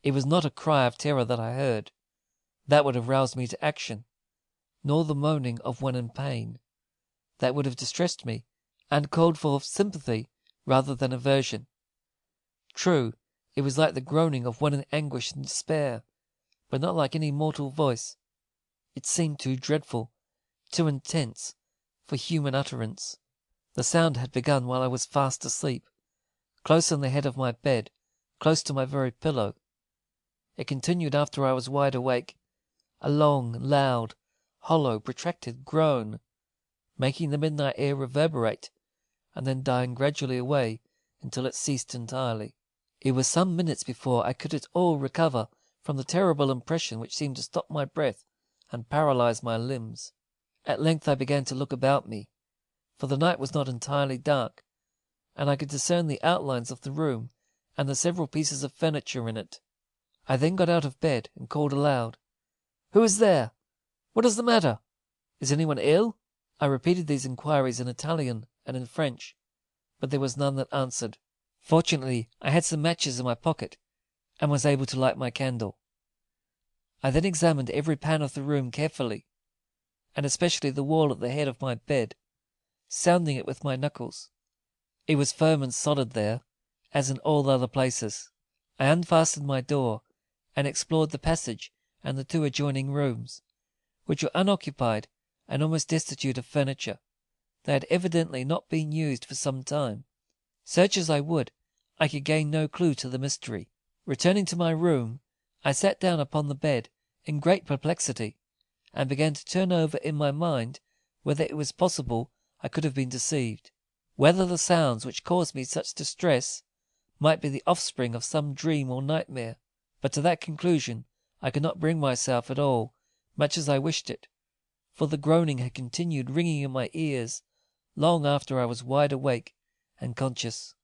It was not a cry of terror that I heard. That would have roused me to action, nor the moaning of one in pain. That would have distressed me, and called for sympathy rather than aversion. True, it was like the groaning of one in anguish and despair, but not like any mortal voice. It seemed too dreadful, too intense, for human utterance. The sound had begun while I was fast asleep, close on the head of my bed, close to my very pillow. It continued after I was wide awake, a long, loud, hollow, protracted groan, making the midnight air reverberate, and then dying gradually away until it ceased entirely. It was some minutes before I could at all recover from the terrible impression which seemed to stop my breath and paralyze my limbs. At length I began to look about me, for the night was not entirely dark, and I could discern the outlines of the room and the several pieces of furniture in it. I then got out of bed and called aloud, "Who is there? What is the matter? Is anyone ill?" I repeated these inquiries in Italian and in French, but there was none that answered. Fortunately, I had some matches in my pocket, and was able to light my candle. I then examined every pan of the room carefully, and especially the wall at the head of my bed, sounding it with my knuckles. It was firm and solid there, as in all other places. I unfastened my door, and explored the passage and the two adjoining rooms, which were unoccupied and almost destitute of furniture. They had evidently not been used for some time. Search as I would, I could gain no clue to the mystery. Returning to my room, I sat down upon the bed in great perplexity, and began to turn over in my mind whether it was possible I could have been deceived, whether the sounds which caused me such distress might be the offspring of some dream or nightmare. But to that conclusion I could not bring myself at all, much as I wished it, for the groaning had continued ringing in my ears long after I was wide awake and conscious.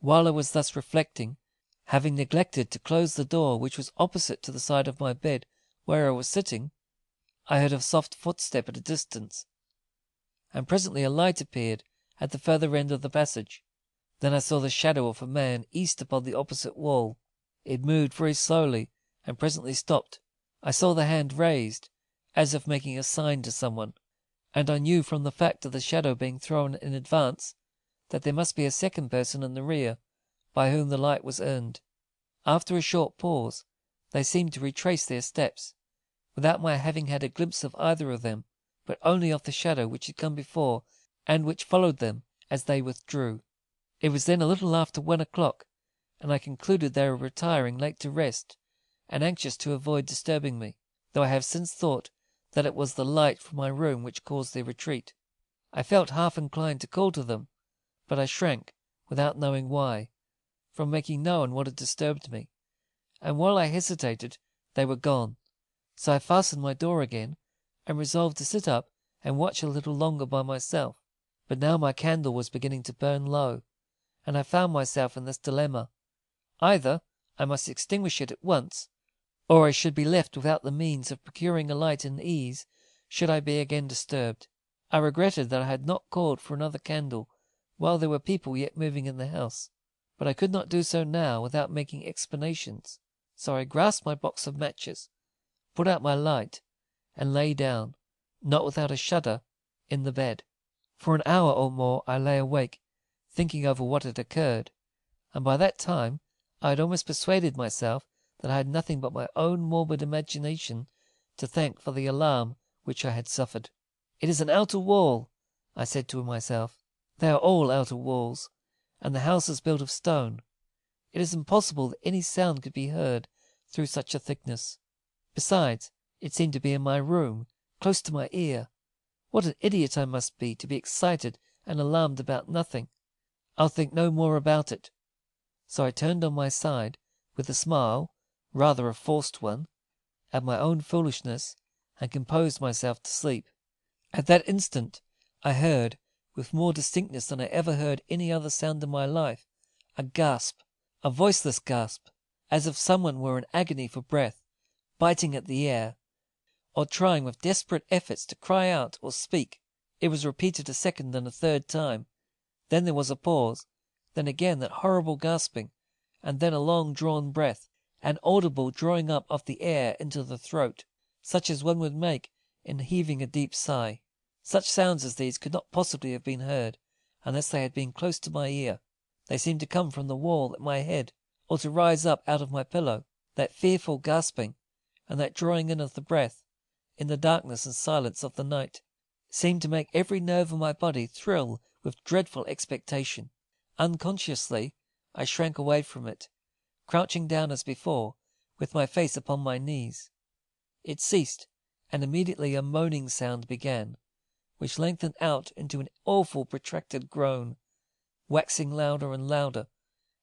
While I was thus reflecting, having neglected to close the door which was opposite to the side of my bed where I was sitting, I heard a soft footstep at a distance, and presently a light appeared at the further end of the passage. Then I saw the shadow of a man east upon the opposite wall. It moved very slowly, and presently stopped. I saw the hand raised, as if making a sign to someone, and I knew from the fact of the shadow being thrown in advance that there must be a second person in the rear by whom the light was earned. After a short pause, they seemed to retrace their steps, without my having had a glimpse of either of them, but only of the shadow which had come before and which followed them as they withdrew. It was then a little after 1 o'clock, and I concluded they were retiring late to rest, and anxious to avoid disturbing me, though I have since thought that it was the light from my room which caused their retreat. I felt half inclined to call to them, but I shrank, without knowing why, from making known what had disturbed me, and while I hesitated they were gone. So I fastened my door again, and resolved to sit up and watch a little longer by myself. But now my candle was beginning to burn low, and I found myself in this dilemma. Either I must extinguish it at once, or I should be left without the means of procuring a light in ease should I be again disturbed. I regretted that I had not called for another candle while there were people yet moving in the house, but I could not do so now without making explanations. So I grasped my box of matches, put out my light, and lay down, not without a shudder, in the bed. For an hour or more I lay awake, thinking over what had occurred, and by that time I had almost persuaded myself that I had nothing but my own morbid imagination to thank for the alarm which I had suffered. "It is an outer wall," I said to myself. "They are all outer walls, and the house is built of stone. It is impossible that any sound could be heard through such a thickness. Besides, it seemed to be in my room, close to my ear. What an idiot I must be to be excited and alarmed about nothing. I'll think no more about it." So I turned on my side, with a smile, rather a forced one, at my own foolishness, and composed myself to sleep. At that instant I heard, with more distinctness than I ever heard any other sound in my life, a gasp, a voiceless gasp, as if someone were in agony for breath, biting at the air, or trying with desperate efforts to cry out or speak. It was repeated a second and a third time. Then there was a pause, then again that horrible gasping, and then a long drawn breath, an audible drawing up of the air into the throat, such as one would make in heaving a deep sigh. Such sounds as these could not possibly have been heard unless they had been close to my ear. They seemed to come from the wall at my head, or to rise up out of my pillow. That fearful gasping, and that drawing in of the breath, in the darkness and silence of the night, seemed to make every nerve of my body thrill with dreadful expectation. Unconsciously I shrank away from it, crouching down as before, with my face upon my knees. It ceased, and immediately a moaning sound began, which lengthened out into an awful protracted groan, waxing louder and louder,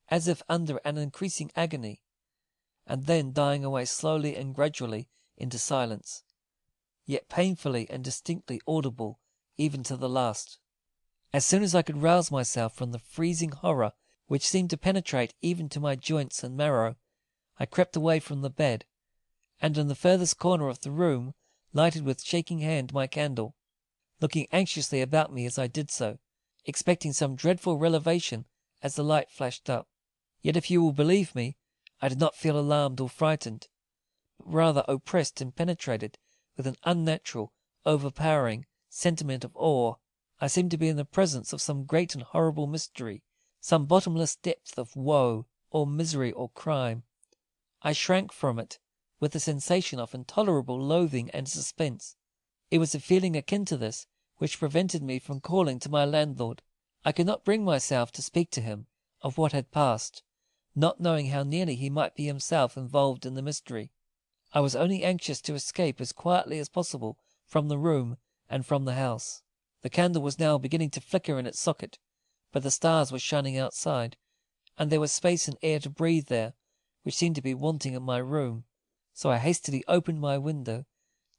as if under an increasing agony, and then dying away slowly and gradually into silence, yet painfully and distinctly audible even to the last. As soon as I could rouse myself from the freezing horror which seemed to penetrate even to my joints and marrow, I crept away from the bed, and in the furthest corner of the room lighted with shaking hand my candle, looking anxiously about me as I did so, expecting some dreadful revelation as the light flashed up. Yet if you will believe me, I did not feel alarmed or frightened, but rather oppressed and penetrated with an unnatural, overpowering sentiment of awe. I seemed to be in the presence of some great and horrible mystery, some bottomless depth of woe, or misery, or crime. I shrank from it with a sensation of intolerable loathing and suspense. It was a feeling akin to this which prevented me from calling to my landlord. I could not bring myself to speak to him of what had passed, not knowing how nearly he might be himself involved in the mystery. I was only anxious to escape as quietly as possible from the room and from the house. The candle was now beginning to flicker in its socket, but the stars were shining outside, and there was space and air to breathe there, which seemed to be wanting in my room. So I hastily opened my window,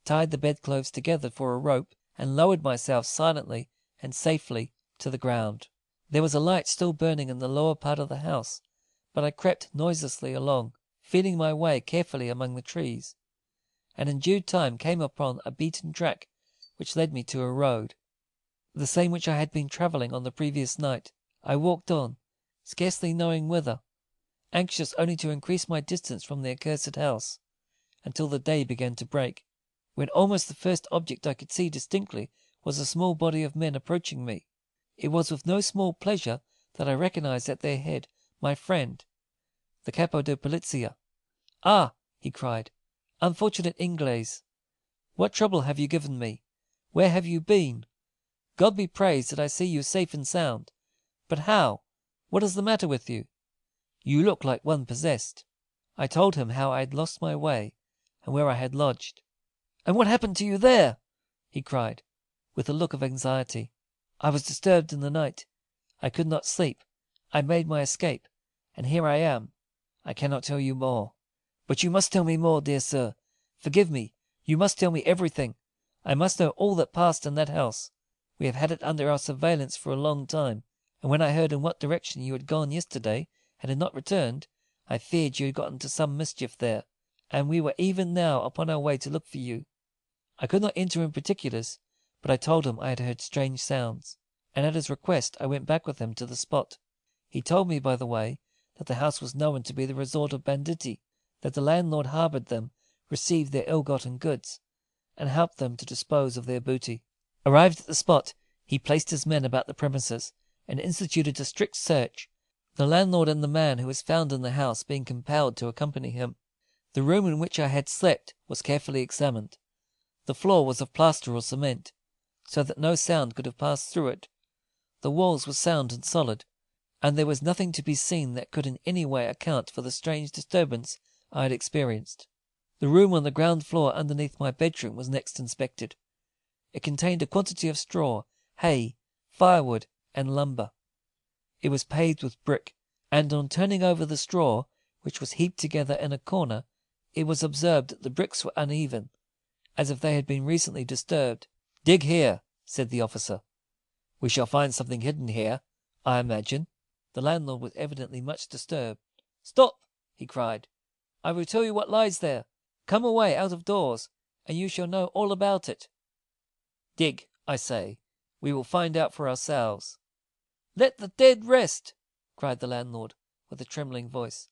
tied the bedclothes together for a rope, and lowered myself silently and safely to the ground. There was a light still burning in the lower part of the house, but I crept noiselessly along, feeling my way carefully among the trees, and in due time came upon a beaten track which led me to a road, the same which I had been travelling on the previous night. I walked on, scarcely knowing whither, anxious only to increase my distance from the accursed house, until the day began to break, when almost the first object I could see distinctly was a small body of men approaching me. It was with no small pleasure that I recognized at their head my friend, the Capo de Polizia. "Ah!" he cried, "unfortunate Inglés, what trouble have you given me? Where have you been? God be praised that I see you safe and sound. But how? What is the matter with you? You look like one possessed." I told him how I had lost my way, and where I had lodged. "And what happened to you there?" he cried, with a look of anxiety. "I was disturbed in the night. I could not sleep. I made my escape, and here I am. I cannot tell you more." "But you must tell me more, dear sir. Forgive me. You must tell me everything. I must know all that passed in that house. We have had it under our surveillance for a long time, and when I heard in what direction you had gone yesterday, and had not returned, I feared you had got into some mischief there, and we were even now upon our way to look for you." I could not enter in particulars, but I told him I had heard strange sounds, and at his request I went back with him to the spot. He told me, by the way, that the house was known to be the resort of banditti, that the landlord harbored them, received their ill-gotten goods, and helped them to dispose of their booty. Arrived at the spot, he placed his men about the premises, and instituted a strict search, the landlord and the man who was found in the house being compelled to accompany him. The room in which I had slept was carefully examined. The floor was of plaster or cement, so that no sound could have passed through it. The walls were sound and solid, and there was nothing to be seen that could in any way account for the strange disturbance I had experienced. The room on the ground floor underneath my bedroom was next inspected. It contained a quantity of straw, hay, firewood, and lumber. It was paved with brick, and on turning over the straw, which was heaped together in a corner, it was observed that the bricks were uneven, as if they had been recently disturbed. "Dig here," said the officer. "We shall find something hidden here, I imagine." The landlord was evidently much disturbed. "Stop!" he cried. "I will tell you what lies there. Come away out of doors, and you shall know all about it." "Dig, I say. We will find out for ourselves." "Let the dead rest," cried the landlord, with a trembling voice.